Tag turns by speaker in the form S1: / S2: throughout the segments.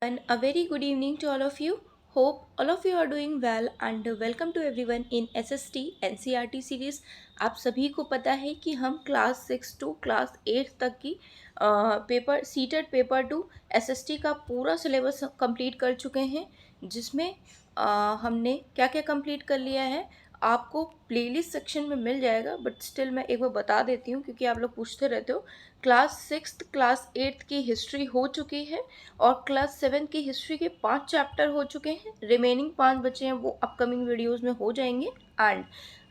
S1: And a very good evening to all of you. Hope all of you are doing well and welcome to everyone in SST NCERT series. आप सभी को पता है कि हम class 6 to class 8 तक की paper seated paper two SST का पूरा सिलेबस कंप्लीट कर चुके हैं, जिसमें हमने क्या क्या कंप्लीट कर लिया है आपको प्लेलिस्ट सेक्शन में मिल जाएगा। बट स्टिल मैं एक बार बता देती हूँ क्योंकि आप लोग पूछते रहते हो। क्लास 6 क्लास 8 की हिस्ट्री हो चुकी है और क्लास 7 की हिस्ट्री के 5 चैप्टर हो चुके हैं। रिमेनिंग 5 बचे हैं, वो अपकमिंग वीडियोस में हो जाएंगे। एंड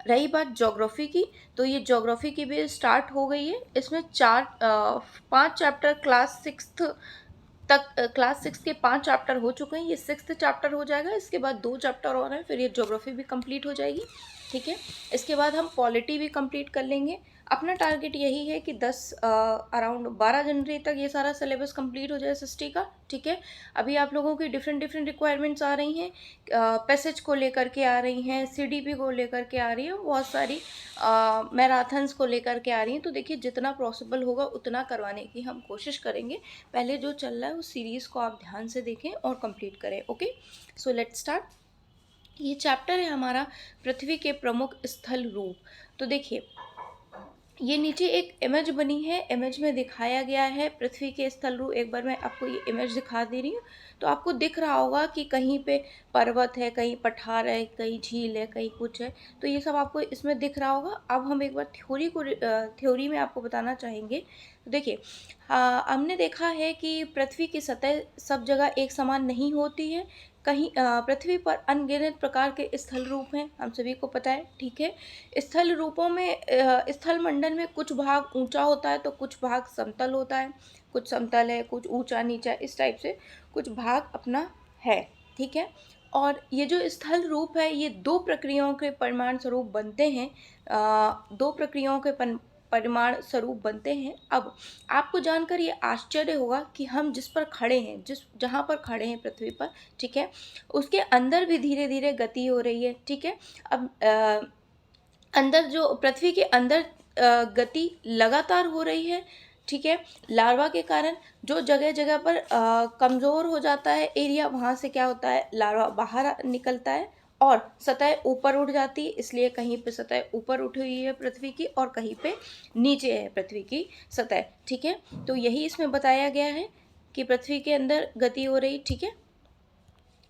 S1: रही बात ज्योग्राफी की, तो ये ज्योग्राफी की भी स्टार्ट हो गई है। इसमें 5 चैप्टर क्लास 6 तक, क्लास 6 के 5 चैप्टर हो चुके हैं। ये 6th चैप्टर हो जाएगा, इसके बाद 2 चैप्टर और हैं, फिर ये ज्योग्राफी भी कंप्लीट हो जाएगी। ठीक है, इसके बाद हम पॉलिटी भी कंप्लीट कर लेंगे। अपना टारगेट यही है कि 12 जनवरी तक ये सारा सिलेबस कंप्लीट हो जाए एसएसटी का। ठीक है, अभी आप लोगों की डिफरेंट डिफरेंट रिक्वायरमेंट्स आ रही हैं, पैसेज को लेकर के आ रही हैं, सीडीपी को लेकर के आ रही हैं, बहुत सारी मैराथन्स को लेकर के आ रही हैं। तो देखिए, जितना पॉसिबल होगा उतना करवाने की हम कोशिश करेंगे। पहले जो चल रहा है उस सीरीज़ को आप ध्यान से देखें और कंप्लीट करें। Okay, so let's start. ये चैप्टर है हमारा पृथ्वी के प्रमुख स्थल रूप। तो देखिए, ये नीचे एक इमेज बनी है, इमेज में दिखाया गया है पृथ्वी के स्थल रूप। एक बार मैं आपको ये इमेज दिखा दे रही हूँ, तो आपको दिख रहा होगा कि कहीं पे पर्वत है, कहीं पठार है, कहीं झील है, कहीं कुछ है। तो ये सब आपको इसमें दिख रहा होगा। अब हम एक बार थ्योरी में आपको बताना चाहेंगे। तो देखिए, हमने देखा है कि पृथ्वी की सतह सब जगह एक समान नहीं होती है। कहीं पृथ्वी पर अनगिनत प्रकार के स्थल रूप हैं, हम सभी को पता है। ठीक है, स्थल रूपों में स्थल मंडल में कुछ भाग ऊंचा होता है तो कुछ भाग समतल होता है। कुछ समतल है, कुछ ऊंचा नीचा, इस टाइप से कुछ भाग अपना है। ठीक है, और ये जो स्थल रूप है ये दो प्रक्रियाओं के परिमाण स्वरूप बनते हैं। दो प्रक्रियाओं के परिमाण स्वरूप बनते हैं। अब आपको जानकर ये आश्चर्य होगा कि हम जिस पर खड़े हैं, जहाँ पर खड़े हैं पृथ्वी पर, ठीक है, उसके अंदर भी धीरे धीरे गति हो रही है। ठीक है, अब अंदर जो पृथ्वी के अंदर गति लगातार हो रही है। ठीक है, लार्वा के कारण जो जगह जगह पर कमज़ोर हो जाता है एरिया, वहाँ से क्या होता है, लार्वा बाहर निकलता है और सतह ऊपर उठ जाती है। इसलिए कहीं पे सतह ऊपर उठी हुई है पृथ्वी की और कहीं पे नीचे है पृथ्वी की सतह। ठीक है, तो यही इसमें बताया गया है कि पृथ्वी के अंदर गति हो रही। ठीक है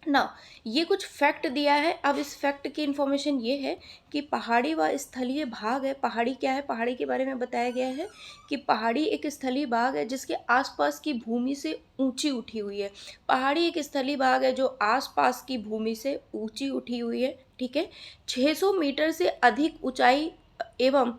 S1: ना, ये कुछ फैक्ट दिया है। अब इस फैक्ट की इंफॉर्मेशन ये है कि पहाड़ी व स्थलीय भाग है। पहाड़ी क्या है, पहाड़ी के बारे में बताया गया है कि पहाड़ी एक स्थलीय भाग है जिसके आसपास की भूमि से ऊंची उठी हुई है। पहाड़ी एक स्थलीय भाग है जो आसपास की भूमि से ऊंची उठी हुई है। ठीक है, 600 मीटर से अधिक ऊंचाई एवं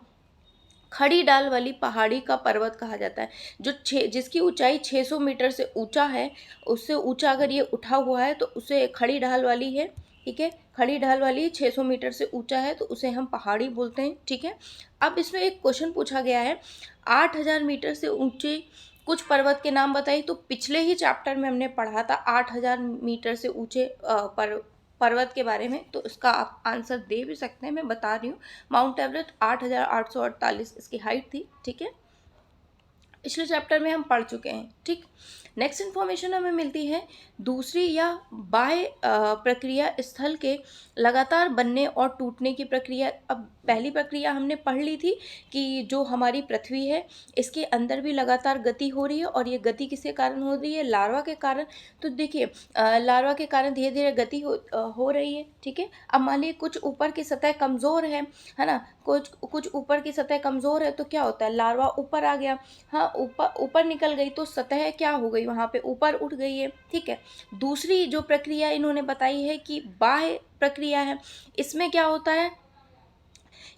S1: खड़ी डाल वाली पहाड़ी का पर्वत कहा जाता है। जिसकी ऊंचाई 600 मीटर से ऊंचा है, उससे ऊंचा अगर ये उठा हुआ है तो उसे खड़ी ढाल वाली है। ठीक है, खड़ी ढाल वाली 600 मीटर से ऊंचा है तो उसे हम पहाड़ी बोलते हैं। ठीक है, अब इसमें एक क्वेश्चन पूछा गया है, 8000 मीटर से ऊंचे कुछ पर्वत के नाम बताइए। तो पिछले ही चैप्टर में हमने पढ़ा था 8000 मीटर से ऊंचे पर्वत के बारे में, तो इसका आप आंसर दे भी सकते हैं। मैं बता रही हूँ, माउंट एवरेस्ट 8848 इसकी हाइट थी। ठीक है, पिछले चैप्टर में हम पढ़ चुके हैं। ठीक, नेक्स्ट इन्फॉर्मेशन हमें मिलती है दूसरी या बाह्य प्रक्रिया, स्थल के लगातार बनने और टूटने की प्रक्रिया। अब पहली प्रक्रिया हमने पढ़ ली थी कि जो हमारी पृथ्वी है इसके अंदर भी लगातार गति हो रही है, और ये गति किसके कारण हो रही है, लार्वा के कारण। तो देखिए, लार्वा के कारण धीरे धीरे गति हो रही है। ठीक है, अब मान लीजिए कुछ ऊपर की सतह कमज़ोर है ना, कुछ ऊपर की सतह कमज़ोर है तो क्या होता है, लार्वा ऊपर आ गया। हाँ, ऊपर ऊपर निकल गई तो सतह क्या हो गई, वहाँ पे ऊपर उठ गई है। ठीक है, दूसरी जो प्रक्रिया इन्होंने बताई है कि बाह्य प्रक्रिया है, इसमें क्या होता है,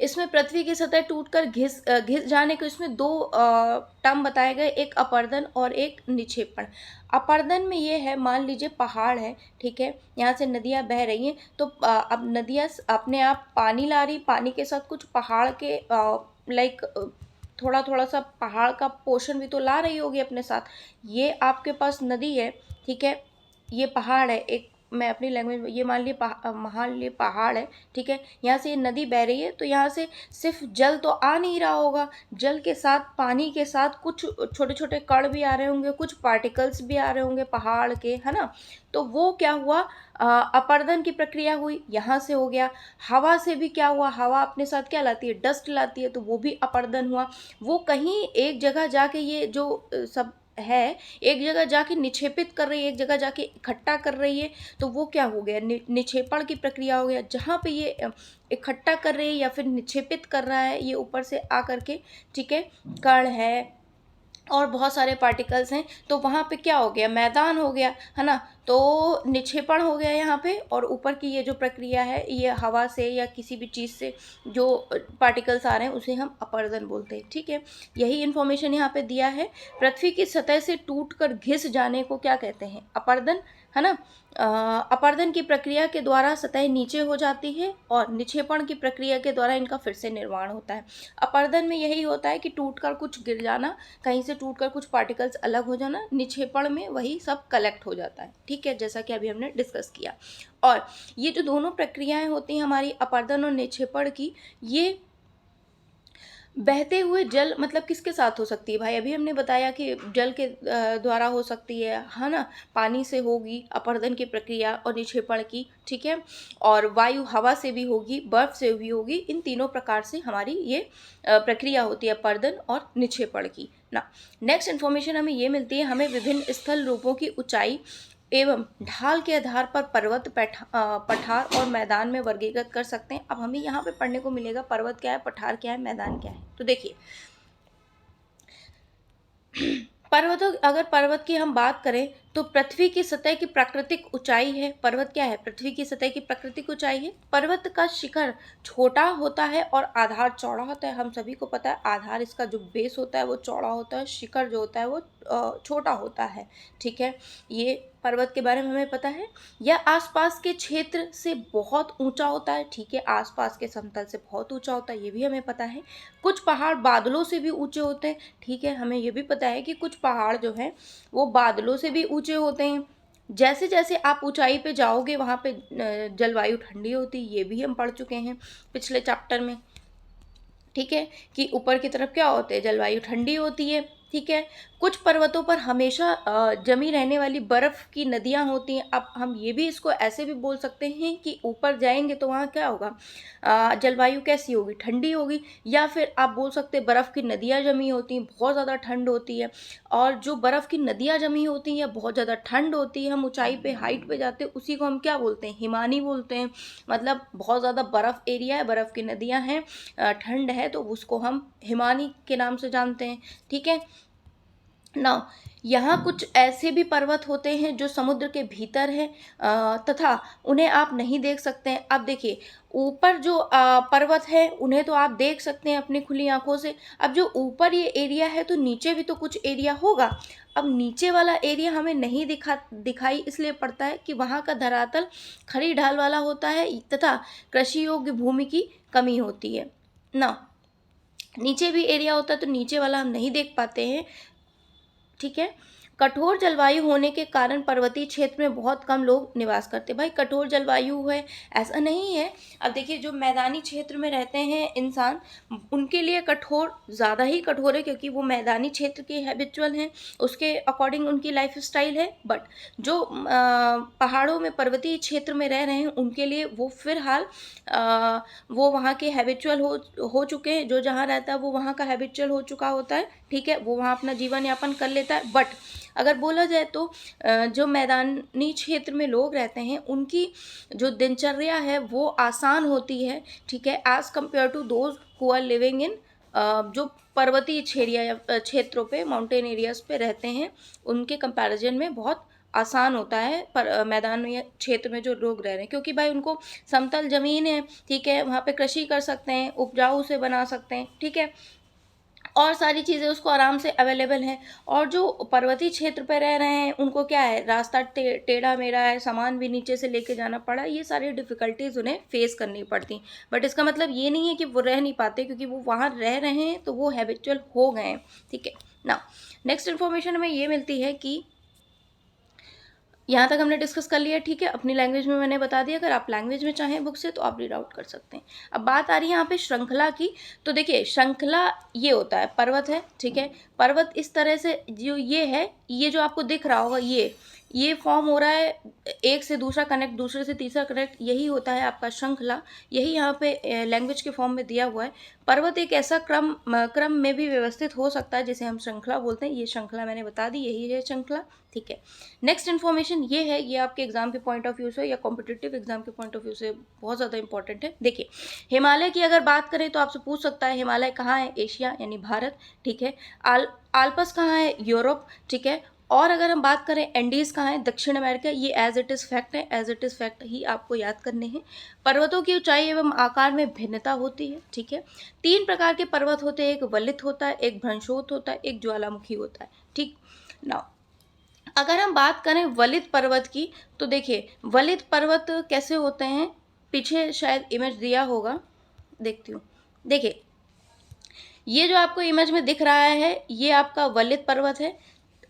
S1: इसमें पृथ्वी की सतह टूटकर घिस जाने को, इसमें दो टर्म बताए गए, एक अपर्दन और एक निक्षेपण। अपर्दन में ये है, मान लीजिए पहाड़ है, ठीक है, यहाँ से नदियाँ बह रही हैं, तो अब नदियाँ अपने आप पानी ला रही, पानी के साथ कुछ पहाड़ के लाइक थोड़ा थोड़ा सा पहाड़ का पोर्शन भी तो ला रही होगी अपने साथ। ये आपके पास नदी है, ठीक है, ये पहाड़ है, एक मैं अपनी लैंग्वेज में, ये मान लिए पहाड़ है, ठीक है, यहाँ से ये नदी बह रही है, तो यहाँ से सिर्फ जल तो आ नहीं रहा होगा, जल के साथ पानी के साथ कुछ छोटे छोटे कण भी आ रहे होंगे, कुछ पार्टिकल्स भी आ रहे होंगे पहाड़ के, है ना। तो वो क्या हुआ, अपरदन की प्रक्रिया हुई, यहाँ से हो गया। हवा से भी क्या हुआ, हवा अपने साथ क्या लाती है, डस्ट लाती है, तो वो भी अपरदन हुआ। वो कहीं एक जगह जाके ये जो सब है, एक जगह जाके निक्षेपित कर रही है, एक जगह जाके इकट्ठा कर रही है, तो वो क्या हो गया, निक्षेपण की प्रक्रिया हो गया। जहाँ पे ये इकट्ठा कर रही है या फिर निक्षेपित कर रहा है, ये ऊपर से आ करके, ठीक है, कण है और बहुत सारे पार्टिकल्स हैं, तो वहाँ पे क्या हो गया, मैदान हो गया, है ना। तो निक्षेपण हो गया यहाँ पे, और ऊपर की ये जो प्रक्रिया है, ये हवा से या किसी भी चीज़ से जो पार्टिकल्स आ रहे हैं उसे हम अपरदन बोलते हैं, ठीक है। यही इन्फॉर्मेशन यहाँ पे दिया है। पृथ्वी की सतह से टूटकर घिस जाने को क्या कहते हैं, अपरदन, है ना। अपरदन की प्रक्रिया के द्वारा सतह नीचे हो जाती है और निक्षेपण की प्रक्रिया के द्वारा इनका फिर से निर्माण होता है। अपरदन में यही होता है कि टूटकर कुछ गिर जाना, कहीं से टूटकर कुछ पार्टिकल्स अलग हो जाना, निक्षेपण में वही सब कलेक्ट हो जाता है, ठीक है, जैसा कि अभी हमने डिस्कस किया। और ये जो दोनों प्रक्रियाएं होती हैं हमारी अपरदन और निक्षेपण की, ये बहते हुए जल मतलब किसके साथ हो सकती है भाई, अभी हमने बताया कि जल के द्वारा हो सकती है ना। पानी से होगी अपरदन की प्रक्रिया और निक्षेपण की, ठीक है, और वायु हवा से भी होगी, बर्फ से भी होगी, इन तीनों प्रकार से हमारी ये प्रक्रिया होती है अपरदन और निक्षेपण की ना। नेक्स्ट इन्फॉर्मेशन हमें ये मिलती है, हमें विभिन्न स्थल रूपों की ऊंचाई एवं ढाल के आधार पर पर्वत, पठार और मैदान में वर्गीकृत कर सकते हैं। अब हमें यहाँ पे पढ़ने को मिलेगा पर्वत क्या है, पठार क्या है, मैदान क्या है। तो देखिए, पर्वतों, अगर पर्वत की हम बात करें तो पृथ्वी की सतह की प्राकृतिक ऊंचाई है। पर्वत क्या है, पृथ्वी की सतह की प्राकृतिक ऊंचाई है। पर्वत का शिखर छोटा होता है और आधार चौड़ा होता है। हम सभी को पता है आधार, इसका जो बेस होता है वो चौड़ा होता है, शिखर जो होता है वो छोटा होता है, ठीक है। ये पर्वत के बारे में हमें पता है। यह आसपास के क्षेत्र से बहुत ऊंचा होता है, ठीक है, आसपास के समतल से बहुत ऊंचा होता है, ये भी हमें पता है। कुछ पहाड़ बादलों से भी ऊंचे होते हैं, ठीक है, हमें ये भी पता है कि कुछ पहाड़ जो हैं वो बादलों से भी ऊंचे होते हैं। जैसे जैसे आप ऊंचाई पे जाओगे वहाँ पे जलवायु ठंडी होती है, ये भी हम पढ़ चुके हैं पिछले चैप्टर में, ठीक है, कि ऊपर की तरफ क्या होते हैं, जलवायु ठंडी होती है, ठीक है। कुछ पर्वतों पर हमेशा जमी रहने वाली बर्फ की नदियां होती हैं। अब हम ये भी इसको ऐसे भी बोल सकते हैं कि ऊपर जाएंगे तो वहाँ क्या होगा, जलवायु कैसी होगी, ठंडी होगी, या फिर आप बोल सकते हैं बर्फ़ की नदियाँ जमी होती हैं, बहुत ज़्यादा ठंड होती है। और जो बर्फ़ की नदियाँ जमी होती हैं या बहुत ज़्यादा ठंड होती है, हम ऊंचाई पे हाइट पे जाते हैं, उसी को हम क्या बोलते हैं, हिमानी बोलते हैं। मतलब बहुत ज़्यादा बर्फ़ एरिया है, बर्फ़ की नदियाँ हैं, ठंड है, तो उसको हम हिमानी के नाम से जानते हैं, ठीक है ना। यहाँ कुछ ऐसे भी पर्वत होते हैं जो समुद्र के भीतर हैं, तथा उन्हें आप नहीं देख सकते हैं। अब देखिए, ऊपर जो पर्वत है उन्हें तो आप देख सकते हैं अपनी खुली आंखों से। अब जो ऊपर ये एरिया है तो नीचे भी तो कुछ एरिया होगा। अब नीचे वाला एरिया हमें नहीं दिखाई इसलिए पड़ता है कि वहाँ का धरातल खड़ी ढाल वाला होता है तथा कृषि योग्य भूमि की कमी होती है ना। नीचे भी एरिया होता है तो नीचे वाला हम नहीं देख पाते हैं, ठीक है। कठोर जलवायु होने के कारण पर्वतीय क्षेत्र में बहुत कम लोग निवास करते हैं। भाई कठोर जलवायु है ऐसा नहीं है। अब देखिए, जो मैदानी क्षेत्र में रहते हैं इंसान, उनके लिए कठोर ज़्यादा ही कठोर है, क्योंकि वो मैदानी क्षेत्र के हैबिचुअल हैं, उसके अकॉर्डिंग उनकी लाइफ स्टाइल है। बट जो पहाड़ों में, पर्वतीय क्षेत्र में रह रहे हैं, उनके लिए वो फिलहाल वो वहाँ के हैबिचुअल हो चुके हैं। जो जहाँ रहता है वो वहाँ का हैबिचुअल हो चुका होता है, ठीक है, वो वहाँ अपना जीवन यापन कर लेता है। बट अगर बोला जाए तो जो मैदानी क्षेत्र में लोग रहते हैं उनकी जो दिनचर्या है वो आसान होती है, ठीक है, as compare to those who are living in जो पर्वतीय क्षेत्रों पे, माउंटेन एरियाज पे रहते हैं, उनके कंपैरिजन में बहुत आसान होता है पर मैदान में क्षेत्र में जो लोग रह रहे हैं, क्योंकि भाई उनको समतल ज़मीन है, ठीक है, वहाँ पे कृषि कर सकते हैं, उपजाऊ से बना सकते हैं, ठीक है, और सारी चीज़ें उसको आराम से अवेलेबल हैं। और जो पर्वतीय क्षेत्र पे रह रहे हैं उनको क्या है, रास्ता टेढ़ा मेढ़ा है, सामान भी नीचे से लेके जाना पड़ा, ये सारी डिफ़िकल्टीज उन्हें फेस करनी पड़ती। बट इसका मतलब ये नहीं है कि वो रह नहीं पाते, क्योंकि वो वहाँ रह रहे हैं तो वो हैबिचुअल हो गए हैं, ठीक है ना। नेक्स्ट इन्फॉर्मेशन हमें ये मिलती है कि यहाँ तक हमने डिस्कस कर लिया, ठीक है। अपनी लैंग्वेज में मैंने बता दिया, अगर आप लैंग्वेज में चाहें बुक से तो आप रीड आउट कर सकते हैं। अब बात आ रही है यहाँ पे श्रृंखला की। तो देखिए श्रृंखला ये होता है, पर्वत है, ठीक है। पर्वत इस तरह से जो ये है, ये जो आपको दिख रहा होगा, ये फॉर्म हो रहा है, एक से दूसरा कनेक्ट, दूसरे से तीसरा कनेक्ट, यही होता है आपका श्रृंखला। यही यहाँ पे लैंग्वेज के फॉर्म में दिया हुआ है। पर्वत एक ऐसा क्रम में भी व्यवस्थित हो सकता है जिसे हम श्रृंखला बोलते हैं। ये श्रृंखला मैंने बता दी, यही है श्रृंखला, ठीक है। नेक्स्ट इन्फॉर्मेशन ये है, ये आपके एग्जाम के पॉइंट ऑफ व्यू से या कॉम्पिटिटिव एग्जाम के पॉइंट ऑफ व्यू से बहुत ज़्यादा इंपॉर्टेंट है। देखिए हिमालय की अगर बात करें तो आपसे पूछ सकता है हिमालय कहाँ है, एशिया यानी भारत, ठीक है। आल्पस कहाँ है, यूरोप, ठीक है। और अगर हम बात करें एंडीज कहाँ है, दक्षिण अमेरिका। ये एज इट इज़ फैक्ट है, एज इट इज़ फैक्ट ही आपको याद करने हैं। पर्वतों की ऊंचाई एवं आकार में भिन्नता होती है, ठीक है। 3 प्रकार के पर्वत होते हैं, एक वलित होता है, एक भ्रंशोत होता है, एक ज्वालामुखी होता है, ठीक। नाउ अगर हम बात करें वलित पर्वत की, तो देखिए वलित पर्वत कैसे होते हैं, पीछे शायद इमेज दिया होगा, देखती हूँ। देखिए ये जो आपको इमेज में दिख रहा है, ये आपका वलित पर्वत है।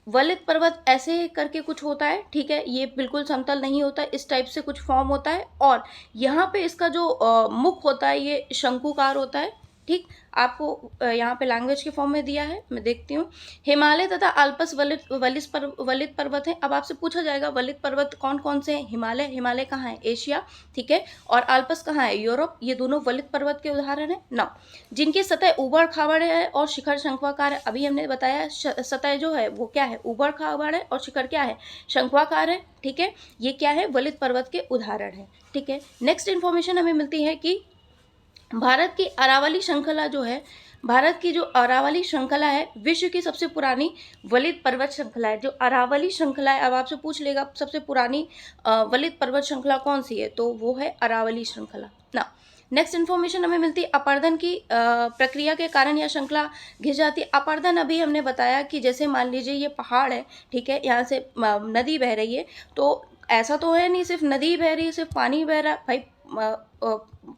S1: वलित पर्वत ऐसे करके कुछ होता है, ठीक है। ये बिल्कुल समतल नहीं होता, इस टाइप से कुछ फॉर्म होता है। और यहाँ पे इसका जो मुख होता है ये शंकुकार होता है, ठीक। आपको यहाँ पे लैंग्वेज के फॉर्म में दिया है, मैं देखती हूँ। हिमालय तथा अल्पस वलित पर्वत है। अब आपसे पूछा जाएगा वलित पर्वत कौन कौन से हैं। हिमालय कहाँ है, एशिया, ठीक है। और अल्पस कहाँ है, यूरोप। ये दोनों वलित पर्वत के उदाहरण है ना, जिनकी सतह ऊबड़ खाबड़ है और शिखर शंक्वाकार है। अभी हमने बताया सतह जो है वो क्या है, ऊबड़ खाबड़ है, और शिखर क्या है, शंक्वाकार है, ठीक है। ये क्या है, वलित पर्वत के उदाहरण है, ठीक है। नेक्स्ट इन्फॉर्मेशन हमें मिलती है कि भारत की अरावली श्रृंखला जो है, भारत की जो अरावली श्रृंखला है विश्व की सबसे पुरानी वलित पर्वत श्रृंखला है। जो अरावली श्रृंखला है, अब आपसे पूछ लेगा सबसे पुरानी वलित पर्वत श्रृंखला कौन सी है, तो वो है अरावली श्रृंखला ना। नेक्स्ट इन्फॉर्मेशन हमें मिलती है अपर्दन की प्रक्रिया के कारण यह श्रृंखला घिस जाती है। अपर्दन अभी हमने बताया कि जैसे मान लीजिए ये पहाड़ है, ठीक है, यहाँ से नदी बह रही है, तो ऐसा तो है नहीं सिर्फ नदी बह रही है, सिर्फ पानी बह रहा है भाई,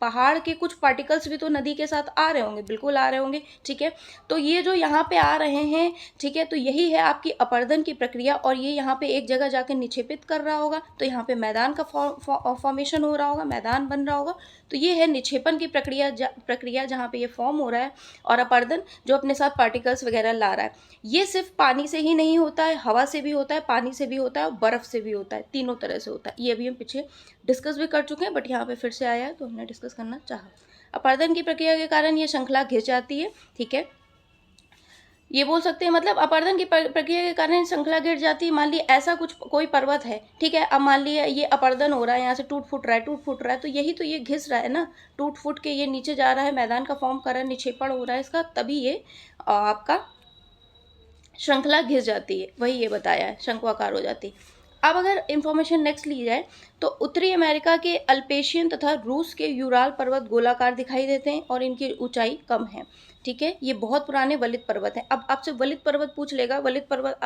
S1: पहाड़ के कुछ पार्टिकल्स भी तो नदी के साथ आ रहे होंगे, बिल्कुल आ रहे होंगे, ठीक है। तो ये जो यहाँ पे आ रहे हैं, ठीक है, तो यही है आपकी अपर्दन की प्रक्रिया। और ये यहाँ पे एक जगह जाकर निक्षेपित कर रहा होगा, तो यहाँ पे मैदान का फॉर्मेशन हो रहा होगा, मैदान बन रहा होगा। तो ये है निक्षेपण की प्रक्रिया जहाँ पे ये फॉर्म हो रहा है। और अपर्दन जो अपने साथ पार्टिकल्स वगैरह ला रहा है। ये सिर्फ पानी से ही नहीं होता है, हवा से भी होता है, पानी से भी होता है, और बर्फ़ से भी होता है, तीनों तरह से होता है। ये अभी हम पीछे डिस्कस भी कर चुके हैं, बट यहाँ पे फिर से आया है तो हमने डिस्कस करना चाहा। अपर्दन की प्रक्रिया के कारण ये श्रृंखला घिस जाती है, ठीक है। ये बोल सकते हैं, मतलब अपर्दन की प्रक्रिया के कारण श्रृंखला गिर जाती है। मान लीजिए ऐसा कुछ कोई पर्वत है, ठीक है। अब मान लीजिए ये अपर्दन हो रहा है, यहाँ से टूट फूट रहा है, तो यही तो ये घिस रहा है ना, टूट फूट के ये नीचे जा रहा है, मैदान का फॉर्म कर रहा है, निक्षेपण हो रहा है इसका, तभी ये आपका श्रृंखला घिस जाती है। वही ये बताया है, शंक्वाकार हो जाती है। अब अगर इंफॉर्मेशन नेक्स्ट ली जाए तो उत्तरी अमेरिका के अल्पेशियन तथा रूस के यूराल पर्वत गोलाकार दिखाई देते हैं और इनकी ऊंचाई कम है, ठीक है। ये बहुत पुराने वलित पर्वत हैं। अब आपसे वलित पर्वत पूछ लेगा, वलित पर्वत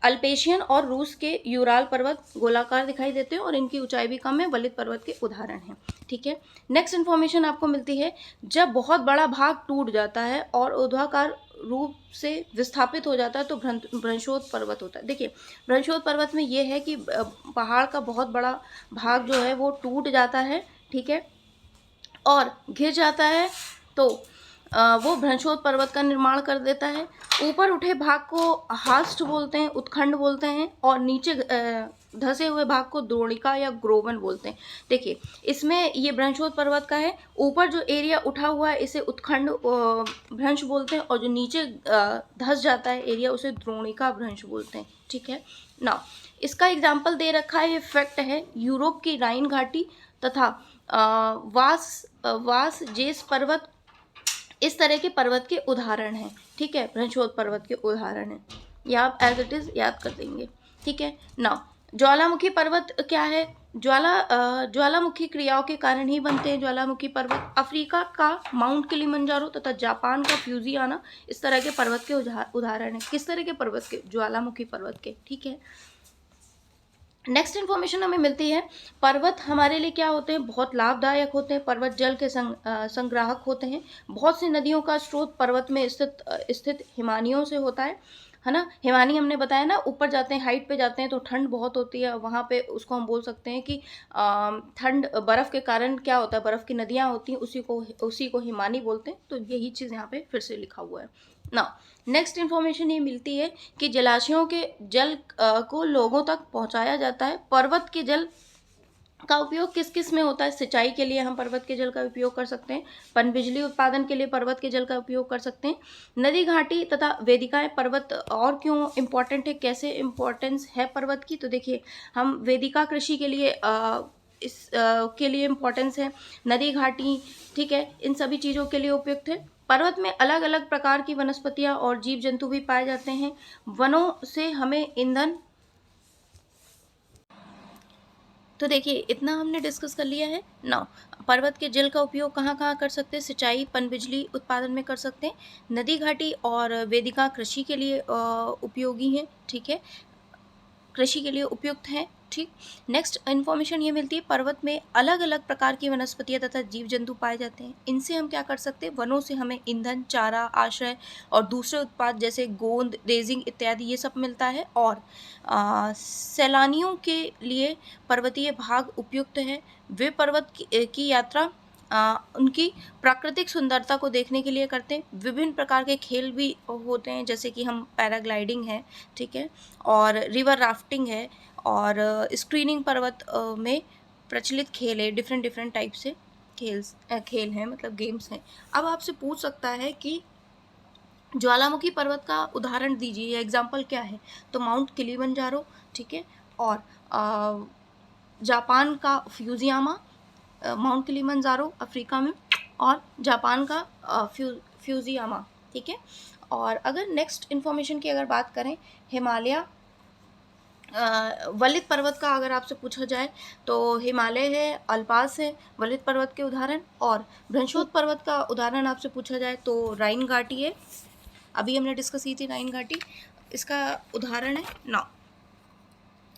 S1: अल्पेशियन और रूस के यूराल पर्वत गोलाकार दिखाई देते हैं और इनकी ऊंचाई भी कम है, वलित पर्वत के उदाहरण हैं, ठीक है। नेक्स्ट इन्फॉर्मेशन आपको मिलती है, जब बहुत बड़ा भाग टूट जाता है और ऊर्ध्वाकार रूप से विस्थापित हो जाता है तो भ्रंशोत पर्वत होता है। देखिए भ्रंशोत पर्वत में ये है कि पहाड़ का बहुत बड़ा भाग जो है वो टूट जाता है, ठीक है, और घिर जाता है, तो वो भ्रंशोत पर्वत का निर्माण कर देता है। ऊपर उठे भाग को हास्ट बोलते हैं, उत्खंड बोलते हैं, और नीचे धसे हुए भाग को द्रोणिका या ग्रोवन बोलते हैं। देखिए इसमें ये भ्रंशोत पर्वत का है, ऊपर जो एरिया उठा हुआ है इसे उत्खंड भ्रंश बोलते हैं, और जो नीचे धस जाता है एरिया उसे द्रोणिका भ्रंश बोलते हैं, ठीक है ना। इसका एग्जाम्पल दे रखा है, ये फैक्ट है, यूरोप की राइन घाटी तथा वास जेस पर्वत इस तरह के पर्वत के उदाहरण हैं, ठीक है, भ्रंशोत पर्वत के उदाहरण हैं। ये आप एज इट इज़ याद कर देंगे, ठीक है ना। ज्वालामुखी पर्वत क्या है, ज्वालामुखी क्रियाओं के कारण ही बनते हैं ज्वालामुखी पर्वत। अफ्रीका का माउंट किलिमंजारो तथा जापान का फ्यूजियाना इस तरह के पर्वत के उदाहरण हैं। किस तरह के पर्वत के, ज्वालामुखी पर्वत के, ठीक है। नेक्स्ट इन्फॉर्मेशन हमें मिलती है, पर्वत हमारे लिए क्या होते हैं, बहुत लाभदायक होते हैं। पर्वत जल के संग्राहक होते हैं। बहुत सी नदियों का स्रोत पर्वत में स्थित हिमानियों से होता है। है ना। हिमानी हमने बताया ना, ऊपर जाते हैं, हाइट पे जाते हैं तो ठंड बहुत होती है वहाँ पे, उसको हम बोल सकते हैं कि ठंड, बर्फ़ के कारण क्या होता है, बर्फ़ की नदियाँ होती हैं, उसी को हिमानी बोलते हैं। तो यही चीज़ यहाँ पे फिर से लिखा हुआ है ना। नेक्स्ट इन्फॉर्मेशन ये मिलती है कि जलाशयों के जल को लोगों तक पहुँचाया जाता है। पर्वत के जल का उपयोग किस किस में होता है? सिंचाई के लिए हम पर्वत के जल का उपयोग कर सकते हैं। पनबिजली उत्पादन के लिए पर्वत के जल का उपयोग कर सकते हैं। नदी, घाटी तथा वेदिकाएं पर्वत और क्यों इम्पोर्टेंट है, कैसे इम्पोर्टेंस है पर्वत की? तो देखिए, हम वेदिका कृषि के लिए के लिए इम्पोर्टेंस है। नदी, घाटी, ठीक है, इन सभी चीज़ों के लिए उपयुक्त है। पर्वत में अलग अलग प्रकार की वनस्पतियां और जीव जंतु भी पाए जाते हैं। वनों से हमें ईंधन, तो देखिए इतना हमने डिस्कस कर लिया है ना। पर्वत के जल का उपयोग कहाँ कहाँ कर सकते हैं? सिंचाई, पनबिजली उत्पादन में कर सकते हैं। नदी, घाटी और वेदिका कृषि के लिए उपयोगी हैं, ठीक है, कृषि के लिए उपयुक्त हैं, ठीक। नेक्स्ट इन्फॉर्मेशन ये मिलती है, पर्वत में अलग अलग प्रकार की वनस्पतियां तथा जीव जंतु पाए जाते हैं। इनसे हम क्या कर सकते हैं? वनों से हमें ईंधन, चारा, आश्रय और दूसरे उत्पाद जैसे गोंद, रेजिंग इत्यादि ये सब मिलता है। और सैलानियों के लिए पर्वतीय भाग उपयुक्त है। वे पर्वत की यात्रा उनकी प्राकृतिक सुंदरता को देखने के लिए करते हैं। विभिन्न प्रकार के खेल भी होते हैं, जैसे कि हम पैराग्लाइडिंग है, ठीक है, और रिवर राफ्टिंग है, और स्क्रीनिंग पर्वत में प्रचलित खेल है। डिफरेंट डिफरेंट टाइप से खेल हैं, मतलब गेम्स हैं। अब आपसे पूछ सकता है कि ज्वालामुखी पर्वत का उदाहरण दीजिए या एग्जाम्पल क्या है? तो माउंट किलिमंजारो, ठीक है, और जापान का फ्यूजियामा, माउंट किलिमंजारो अफ्रीका में, और जापान का फ्यूजियामा, ठीक है। और अगर नेक्स्ट इन्फॉर्मेशन की अगर बात करें, हिमालय वलित पर्वत का अगर आपसे पूछा जाए तो हिमालय है, अल्पास है वलित पर्वत के उदाहरण। और भ्रंशोत पर्वत का उदाहरण आपसे पूछा जाए तो राइन घाटी है, अभी हमने डिस्कस की थी राइन घाटी, इसका उदाहरण है ना।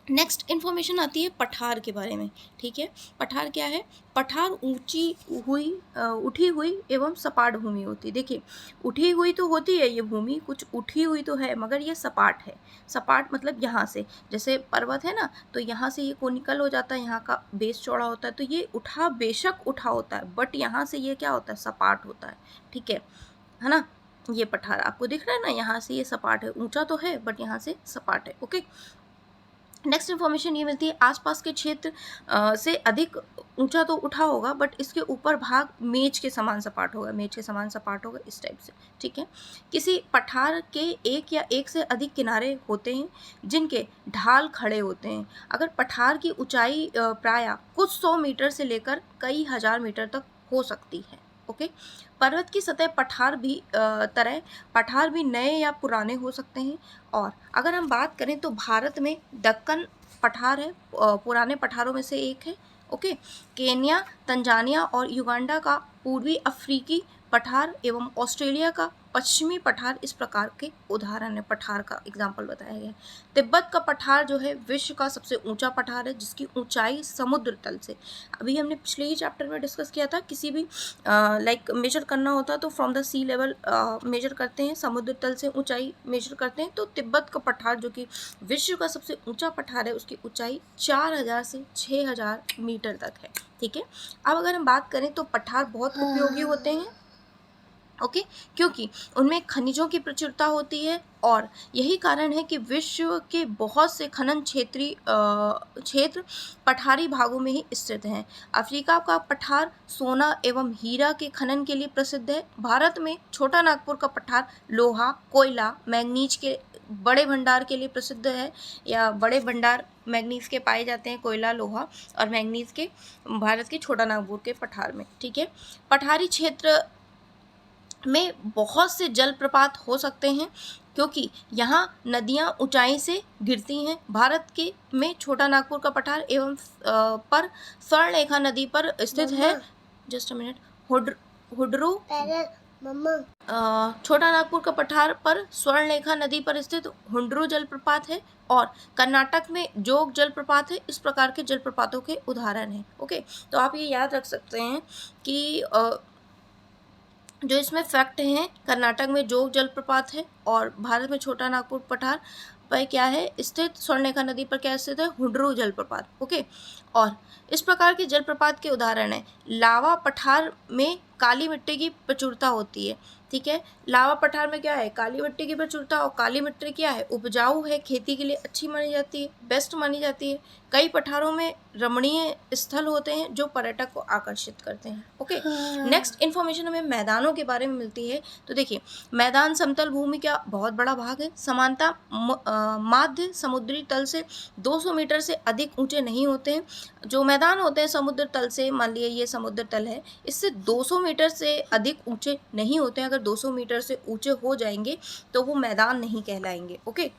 S1: नेक्स्ट इन्फॉर्मेशन आती है पठार के बारे में, ठीक है। पठार क्या है? पठार उठी हुई एवं सपाट भूमि होती है। देखिए, उठी हुई तो होती है ये भूमि, कुछ उठी हुई तो है, मगर ये सपाट है। सपाट मतलब यहाँ से, जैसे पर्वत है ना, तो यहाँ से ये कोनिकल हो जाता है, यहाँ का बेस चौड़ा होता है, तो ये उठा, बेशक उठा होता है, बट यहाँ से ये क्या होता है? सपाट होता है, ठीक है ना। ये पठार आपको दिख रहा है ना, यहाँ से ये सपाट है, ऊंचा तो है बट यहाँ से सपाट है, ओके। नेक्स्ट इन्फॉर्मेशन ये मिलती है, आसपास के क्षेत्र से अधिक ऊंचा तो उठा होगा, बट इसके ऊपर भाग मेज के समान सपाट होगा, मेज के समान सपाट होगा, इस टाइप से, ठीक है। किसी पठार के एक या एक से अधिक किनारे होते हैं जिनके ढाल खड़े होते हैं। अगर पठार की ऊंचाई प्रायः कुछ 100 मीटर से लेकर कई हजार मीटर तक हो सकती है, ओके। पर्वत की सतह पठार भी नए या पुराने हो सकते हैं। और अगर हम बात करें तो भारत में दक्कन पठार है, पुराने पठारों में से एक है, ओके। केन्या, तंजानिया और युगांडा का पूर्वी अफ्रीकी पठार एवं ऑस्ट्रेलिया का पश्चिमी पठार इस प्रकार के उदाहरण है, पठार का एग्जाम्पल बताया गया है। तिब्बत का पठार जो है विश्व का सबसे ऊंचा पठार है, जिसकी ऊंचाई समुद्र तल से, अभी हमने पिछले ही चैप्टर में डिस्कस किया था, किसी भी लाइक मेजर करना होता है तो from the sea level measure करते हैं, समुद्र तल से ऊंचाई मेजर करते हैं। तो तिब्बत का पठार जो कि विश्व का सबसे ऊंचा पठार है, उसकी ऊंचाई 4000 से 6000 मीटर तक है, ठीक है। अब अगर हम बात करें तो पठार बहुत उपयोगी होते हैं, ओके, क्योंकि उनमें खनिजों की प्रचुरता होती है, और यही कारण है कि विश्व के बहुत से खनन क्षेत्र पठारी भागों में ही स्थित हैं। अफ्रीका का पठार सोना एवं हीरा के खनन के लिए प्रसिद्ध है। भारत में छोटा नागपुर का पठार लोहा, कोयला, मैंगनीज के बड़े भंडार के लिए प्रसिद्ध है, या बड़े भंडार मैंगनीज के पाए जाते हैं, कोयला, लोहा और मैंगनीज के भारत के छोटा नागपुर के पठार में, ठीक है। पठारी क्षेत्र में बहुत से जलप्रपात हो सकते हैं क्योंकि यहाँ नदियाँ ऊंचाई से गिरती हैं। भारत के में छोटा नागपुर का पठार एवं पर स्वर्णरेखा नदी पर स्थित है। जस्ट अ मिनट, हुड्रो छोटा नागपुर का पठार पर स्वर्णरेखा नदी पर स्थित हुंड्रो जलप्रपात है, और कर्नाटक में जोग जलप्रपात है। इस प्रकार के जलप्रपातों के उदाहरण हैं, ओके। तो आप ये याद रख सकते हैं कि जो इसमें फैक्ट हैं, कर्नाटक में जोग जलप्रपात है और भारत में छोटा नागपुर पठार पर क्या है स्थित, स्वर्णरेखा नदी पर क्या स्थित है, हुड्रू जलप्रपात। ओके, और इस प्रकार के जलप्रपात के उदाहरण है, लावा पठार में काली मिट्टी की प्रचुरता होती है। ठीक है, लावा पठार में क्या है, काली मिट्टी की प्रचुरता, और काली मिट्टी क्या है, उपजाऊ है, खेती के लिए अच्छी मानी जाती है, बेस्ट मानी जाती है। कई पठारों में रमणीय स्थल होते हैं जो पर्यटक को आकर्षित करते हैं। ओके, नेक्स्ट इन्फॉर्मेशन हमें मैदानों के बारे में मिलती है। तो देखिए, मैदान समतल भूमि का बहुत बड़ा भाग है, समानता माध्य समुद्री तल से 200 मीटर से अधिक ऊंचे नहीं होते हैं। जो मैदान होते हैं समुद्र तल से, मान लिया ये समुद्र तल है, इससे 200 मीटर से अधिक ऊंचे नहीं होते हैं। अगर 200 मीटर से ऊंचे हो जाएंगे तो वो मैदान नहीं कहलाएंगे। ओके,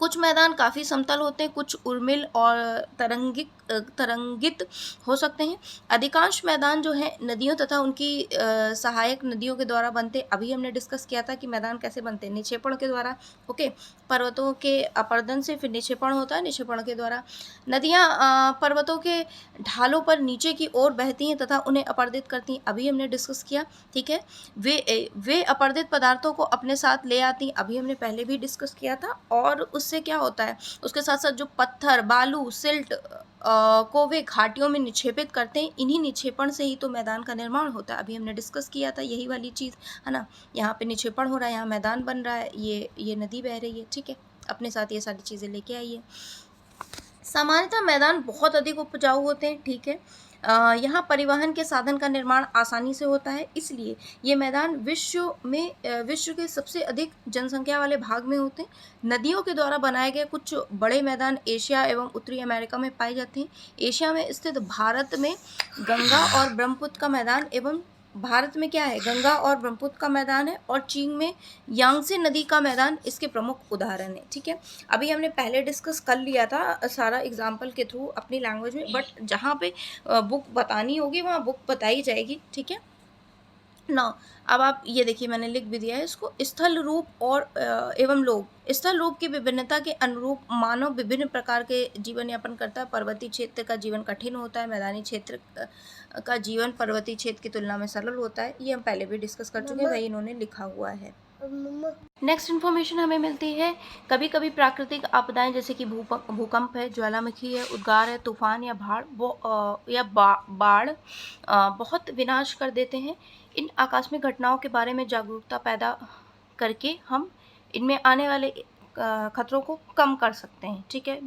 S1: कुछ मैदान काफ़ी समतल होते हैं, कुछ उर्मिल और तरंगित हो सकते हैं। अधिकांश मैदान जो है नदियों तथा उनकी सहायक नदियों के द्वारा बनते। अभी हमने डिस्कस किया था कि मैदान कैसे बनते हैं, निक्षेपण के द्वारा। ओके, पर्वतों के अपर्दन से फिर निक्षेपण होता है, निक्षेपण के द्वारा नदियाँ पर्वतों के ढालों पर नीचे की ओर बहती हैं तथा उन्हें अपर्दित करती हैं। अभी हमने डिस्कस किया। ठीक है, वे अपर्दित पदार्थों को अपने साथ ले आती हैं। अभी हमने पहले भी डिस्कस किया था। और उससे क्या होता है, उसके साथ साथ जो पत्थर, बालू, सिल्ट को वे घाटियों में निक्षेपित करते हैं। इन्हीं निक्षेपण से ही तो मैदान का निर्माण होता है। अभी हमने डिस्कस किया था यही वाली चीज़, है ना। यहाँ पे निक्षेपण हो रहा है, यहाँ मैदान बन रहा है, ये नदी बह रही है। ठीक है, अपने साथ ये सारी चीज़ें लेके आइए। सामान्यतः मैदान बहुत अधिक उपजाऊ होते हैं। ठीक है, यहाँ परिवहन के साधन का निर्माण आसानी से होता है, इसलिए ये मैदान विश्व के सबसे अधिक जनसंख्या वाले भाग में होते हैं। नदियों के द्वारा बनाए गए कुछ बड़े मैदान एशिया एवं उत्तरी अमेरिका में पाए जाते हैं। एशिया में स्थित भारत में गंगा और ब्रह्मपुत्र का मैदान एवं भारत में क्या है, गंगा और ब्रह्मपुत्र का मैदान है, और चीन में यांगसे नदी का मैदान इसके प्रमुख उदाहरण है। ठीक है, अभी हमने पहले डिस्कस कर लिया था सारा एग्जाम्पल के थ्रू अपनी लैंग्वेज में, बट जहाँ पे बुक बतानी होगी वहाँ बुक बताई जाएगी। ठीक है ना। अब आप ये देखिए, मैंने लिख भी दिया है इसको। स्थल रूप और एवं लोग, स्थल रूप की विभिन्नता के अनुरूप मानव विभिन्न प्रकार के जीवन यापन करता है। पर्वतीय क्षेत्र का जीवन कठिन होता है, मैदानी क्षेत्र का जीवन पर्वतीय क्षेत्र की तुलना में सरल होता है। ये हम पहले भी डिस्कस कर चुके हैं, वही इन्होंने लिखा हुआ है। नेक्स्ट इन्फॉर्मेशन हमें मिलती है, कभी कभी प्राकृतिक आपदाएं जैसे कि भूकंप है, ज्वालामुखी है, उद्गार है, तूफान या बाढ़ बहुत विनाश कर देते हैं। इन आकस्मिक घटनाओं के बारे में जागरूकता पैदा करके हम इनमें आने वाले खतरों को कम कर सकते हैं। ठीक है,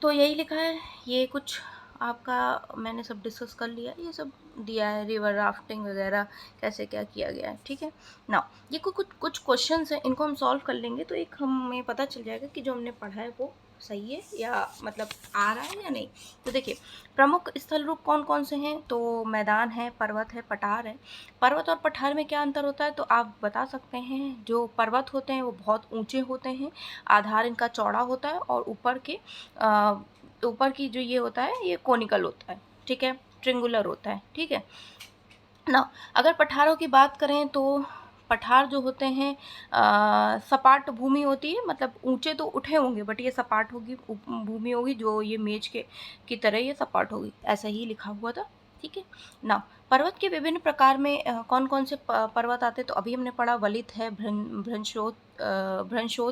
S1: तो यही लिखा है। ये कुछ आपका मैंने सब डिस्कस कर लिया, ये सब दिया है, रिवर राफ्टिंग वगैरह कैसे क्या किया गया है। ठीक है ना, ये कुछ क्वेश्चंस हैं, इनको हम सॉल्व कर लेंगे तो एक हमें पता चल जाएगा कि जो हमने पढ़ा है वो सही है या मतलब आ रहा है या नहीं। तो देखिए, प्रमुख स्थल रूप कौन कौन से हैं, तो मैदान है, पर्वत है, पठार है। पर्वत और पठार में क्या अंतर होता है, तो आप बता सकते हैं, जो पर्वत होते हैं वो बहुत ऊंचे होते हैं, आधार इनका चौड़ा होता है, और ऊपर की जो ये होता है ये कोनिकल होता है। ठीक है, ट्रिंगुलर होता है। ठीक है ना। अगर पठारों की बात करें तो पठार जो होते हैं सपाट भूमि होती है, मतलब ऊंचे तो उठे होंगे बट ये सपाट होगी भूमि होगी, जो ये मेज की तरह ये सपाट होगी, ऐसा ही लिखा हुआ था। ठीक है ना। पर्वत के विभिन्न प्रकार में कौन कौन से पर्वत आते हैं, तो अभी हमने पढ़ा वलित है, भ्रंशोत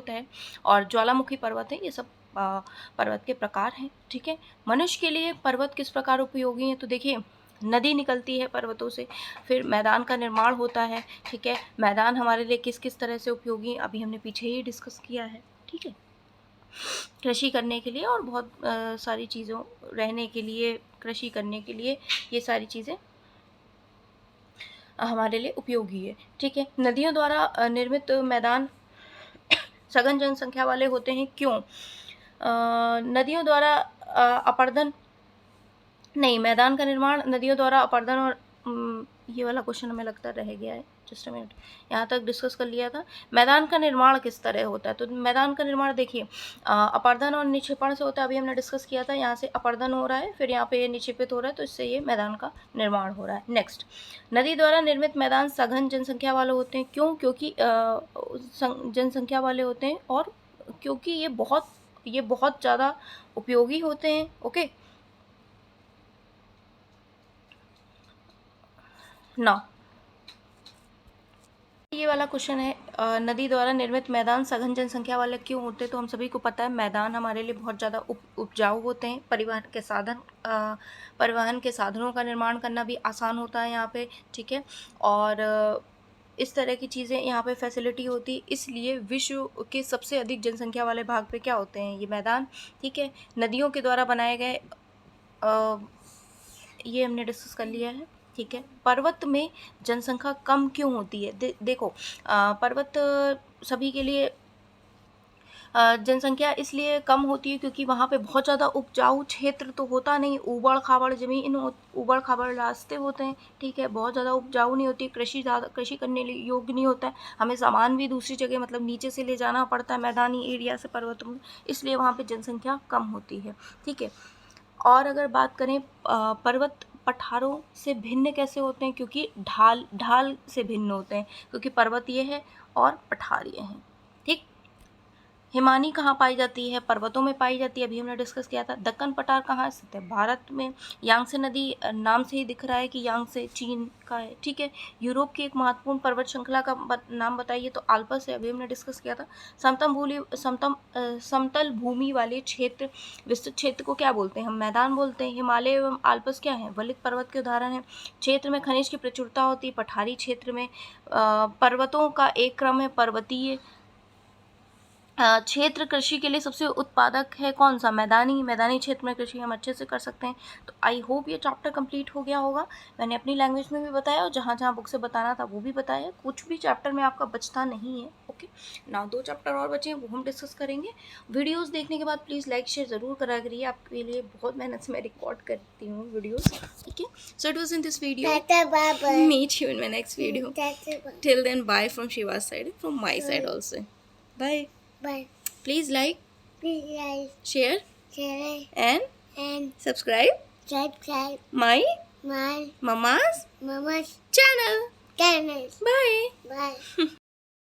S1: है और ज्वालामुखी पर्वत है, ये सब पर्वत के प्रकार हैं। ठीक है, मनुष्य के लिए पर्वत किस प्रकार उपयोगी है, तो देखिए, नदी निकलती है पर्वतों से, फिर मैदान का निर्माण होता है। ठीक है, मैदान हमारे लिए किस किस तरह से उपयोगी अभी हमने पीछे ही डिस्कस किया है। ठीक है, कृषि करने के लिए और बहुत सारी चीज़ों, रहने के लिए, कृषि करने के लिए, ये सारी चीज़ें हमारे लिए उपयोगी है। ठीक है, नदियों द्वारा निर्मित मैदान सघन जनसंख्या वाले होते हैं, क्यों? नदियों द्वारा अपर्दन नहीं, मैदान का निर्माण नदियों द्वारा अपर्दन और ये वाला क्वेश्चन हमें लगता रह गया है, जस्ट अ मिनट, यहाँ तक डिस्कस कर लिया था। मैदान का निर्माण किस तरह होता है, तो मैदान का निर्माण देखिए अपर्दन और निक्षेपण से होता है। अभी हमने डिस्कस किया था, यहाँ से अपर्दन हो रहा है, फिर यहाँ पे ये निक्षेपित हो रहा है, तो इससे ये मैदान का निर्माण हो रहा है। नेक्स्ट, नदी द्वारा निर्मित मैदान सघन जनसंख्या वाले होते हैं, क्यों? क्योंकि जनसंख्या वाले होते हैं और क्योंकि ये बहुत ज़्यादा उपयोगी होते हैं। ओके ना, ये वाला क्वेश्चन है, नदी द्वारा निर्मित मैदान सघन जनसंख्या वाले क्यों होते हैं? तो हम सभी को पता है मैदान हमारे लिए बहुत ज़्यादा उपजाऊ होते हैं। परिवहन के साधनों का निर्माण करना भी आसान होता है यहाँ पे, ठीक है। और इस तरह की चीज़ें यहाँ पे फैसिलिटी होती, इसलिए विश्व के सबसे अधिक जनसंख्या वाले भाग पे क्या होते हैं? ये मैदान, ठीक है। नदियों के द्वारा बनाए गए, ये हमने डिस्कस कर लिया है, ठीक है। पर्वत में जनसंख्या कम क्यों होती है? देखो, पर्वत सभी के लिए जनसंख्या इसलिए कम होती है क्योंकि वहाँ पे बहुत ज़्यादा उपजाऊ क्षेत्र तो होता नहीं, ऊबड़ खाबड़ ज़मीन, ऊबड़ खाबड़ रास्ते होते हैं, ठीक है। बहुत ज़्यादा उपजाऊ नहीं होती, कृषि करने योग्य नहीं होता है। हमें सामान भी दूसरी जगह मतलब नीचे से ले जाना पड़ता है मैदानी एरिया से पर्वतों में, इसलिए वहाँ पे जनसंख्या कम होती है, ठीक है। और अगर बात करें पर्वत पठारों से भिन्न कैसे होते हैं? क्योंकि ढाल से भिन्न होते हैं, क्योंकि पर्वत ये है और पठार ये हैं, ठीक। हिमानी कहाँ पाई जाती है? पर्वतों में पाई जाती है, अभी हमने डिस्कस किया था। दक्कन पठार कहाँ स्थित है? भारत में। यांगसे नदी, नाम से ही दिख रहा है कि यांगसे चीन का है, ठीक है। यूरोप की एक महत्वपूर्ण पर्वत श्रृंखला का नाम बताइए, तो आल्पस है, अभी हमने डिस्कस किया था। समतल भूमि वाले क्षेत्र, विस्तृत क्षेत्र को क्या बोलते हैं? हम मैदान बोलते हैं। हिमालय एवं आल्पस क्या है? वलित पर्वत के उदाहरण है। क्षेत्र में खनिज की प्रचुरता होती है। पठारी क्षेत्र में पर्वतों का एक क्रम है। पर्वतीय क्षेत्र कृषि के लिए सबसे उत्पादक है कौन सा? मैदानी क्षेत्र में कृषि हम अच्छे से कर सकते हैं। तो आई होप ये चैप्टर कंप्लीट हो गया होगा। मैंने अपनी लैंग्वेज में भी बताया और जहाँ जहाँ बुक से बताना था वो भी बताया, कुछ भी चैप्टर में आपका बचता नहीं है, ओके। नाउ 2 चैप्टर और बचे हैं, वो हम डिस्कस करेंगे। वीडियोस देखने के बाद प्लीज़ लाइक शेयर ज़रूर करा करिए, आपके लिए बहुत मेहनत से मैं रिकॉर्ड करती हूँ वीडियोज़, ठीक है। So it was in this video, meet you in my next video. Till then bye from Shiva's side, from my side also. Bye. Bye. Please like, share, and subscribe my mama's channel. Bye.